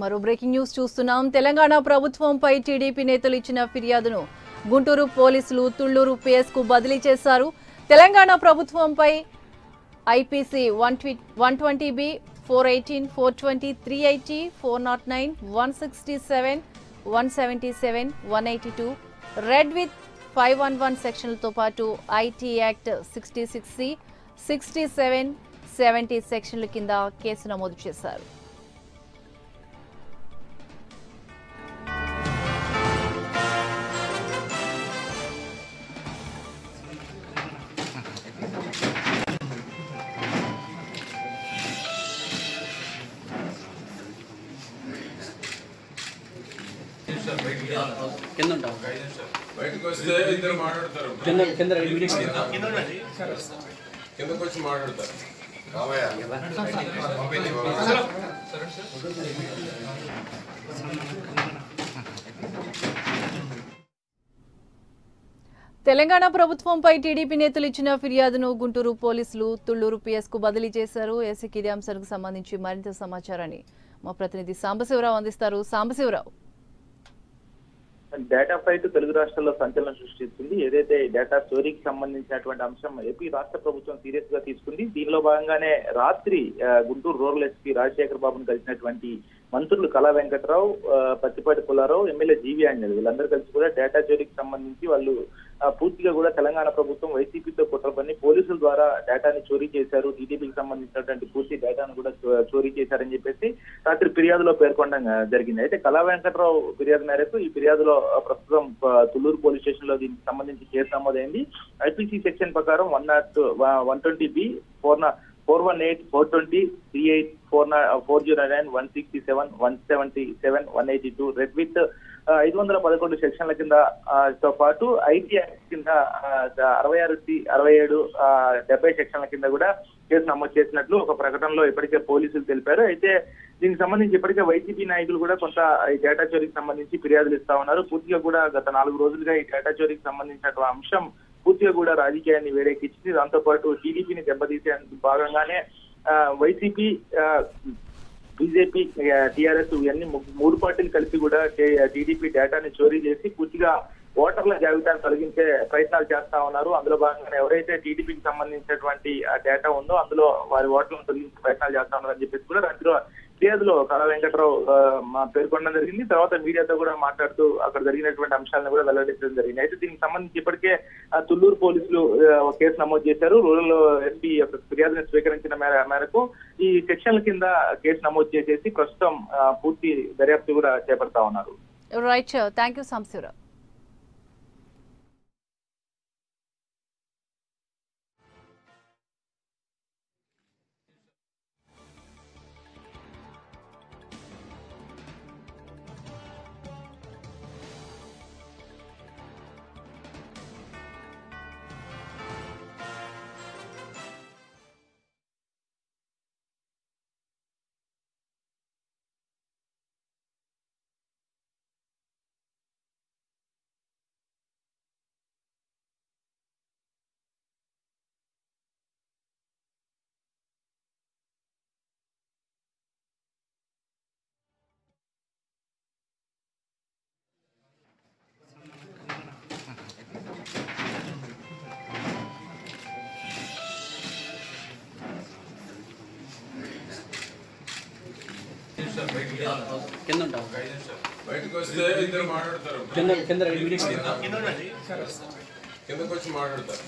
మరో breaking news చూస్తున్నాం. తెలంగాణ ప్రభుత్వంపై టీడీపీ నేతలు ఇచ్చిన ఫిర్యాదును గుంటూరు పోలీసులు తుళ్లూరు పిఎస్కు బదిలీ చేశారు. తెలంగాణ ప్రభుత్వంపై ఐపీసీ 120B, 418, 420, 380, 409, 167, 177, 182, రెడ్ విత్ 511 సెక్షన్లతో పాటు ఐటీ యాక్ట్ 66C, 67, 70 సెక్షన్ల కింద కేసు నమోదు చేశారు. బయటకు వస్తే ఇద్దరు మాట్లాడతారు, కిందకు వచ్చి మాట్లాడతారు. తెలంగాణ ప్రభుత్వంపై టీడీపీ నేతలు ఇచ్చిన ఫిర్యాదును గుంటూరు పోలీసులు తుళ్లూరు పిఎస్కు బదిలీ చేశారు. ఏసీకి ఇదే అంశానికి సంబంధించి మరింత సమాచారాన్ని మా ప్రతినిధి సాంబశివరావు అందిస్తారు. సాంబశివరావు, డేటా ఫైట్ తెలుగు రాష్ట్రాల్లో సంచలనం సృష్టిస్తుంది. ఏదైతే డేటా స్టోరీకి సంబంధించినటువంటి అంశం ఏపీ రాష్ట్ర ప్రభుత్వం సీరియస్ గా తీసుకుంది. దీనిలో భాగంగానే రాత్రి గుంటూరు రూరల్ ఎస్పీ రాజశేఖర్ బాబును కలిసినటువంటి మంత్రులు కళా వెంకట్రావు, పత్తిపాటి పుల్లారావు, ఎమ్మెల్యే జీవీ ఆంజనేయులు వీళ్ళందరూ కలిసి కూడా డేటా చోరీకి సంబంధించి వాళ్ళు పూర్తిగా కూడా తెలంగాణ ప్రభుత్వం వైసీపీతో కుట్ర పని పోలీసుల ద్వారా డేటాని చోరీ చేశారు, టీడీపీకి సంబంధించినటువంటి పూర్తి డేటాను కూడా చోరీ చేశారని చెప్పేసి రాత్రి ఫిర్యాదులో పేర్కొనడం జరిగింది. అయితే కళా వెంకట్రావు ఫిర్యాదు మేరకు ఈ ఫిర్యాదులో ప్రస్తుతం తుళ్లూరు పోలీస్ స్టేషన్ లో దీనికి సంబంధించి కేసు నమోదైంది. ఐపీసీ సెక్షన్ ప్రకారం 120B, 418, 420, 38, 409, 167, 177, 182, రెడ్ విత్ 511 సెక్షన్ల కింద తో పాటు ఐటీ యాక్ట్ కింద 66C, 67, 70 సెక్షన్ల కింద కూడా కేసు నమోదు చేసినట్లు ఒక ప్రకటనలో ఇప్పటికే పోలీసులు తెలిపారు. అయితే దీనికి సంబంధించి ఇప్పటికే వైసీపీ నాయకులు కూడా కొంత ఈ డేటా చోరీకి సంబంధించి ఫిర్యాదులు ఇస్తా ఉన్నారు. పూర్తిగా కూడా గత 4 రోజులుగా ఈ డేటా చోరీకి సంబంధించిన అంశం పూర్తిగా కూడా రాజకీయాన్ని వేరేకిచ్చింది. దాంతో పాటు టీడీపీని దెబ్బతీసేందుకు భాగంగానే వైసీపీ, బీజేపీ, టీఆర్ఎస్ ఇవన్నీ 3 పార్టీలు కలిసి కూడా టీడీపీ డేటాని చోరీ చేసి పూర్తిగా ఓటర్ల జాబితాను తొలగించే ప్రయత్నాలు చేస్తా ఉన్నారు. అందులో భాగంగానే ఎవరైతే టీడీపీకి సంబంధించినటువంటి డేటా ఉందో అందులో వారి ఓటర్లను తొలగించే ప్రయత్నాలు చేస్తా ఉన్నారని చెప్పేసి కూడా రాత్రి ఫిర్యాదులో కళా వెంకట్రావు పేర్కొనడం జరిగింది. తర్వాత మీడియాతో కూడా మాట్లాడుతూ అక్కడ జరిగినటువంటి అంశాలను కూడా వెల్లడించడం జరిగింది. అయితే దీనికి సంబంధించి ఇప్పటికే తుళ్లూరు పోలీసులు కేసు నమోదు చేశారు. రూరల్ ఎస్పీ ఫిర్యాదును స్వీకరించిన మేరకు ఈ సెక్షన్ల కింద కేసు నమోదు చేసేసి ప్రస్తుతం పూర్తి దర్యాప్తు కూడా చేపడతా ఉన్నారు. Right, thank you Sambasivarao. బయటకు వస్తే ఇద్దరు మాట్లాడతారు, కిందకు వచ్చి మాట్లాడతారు.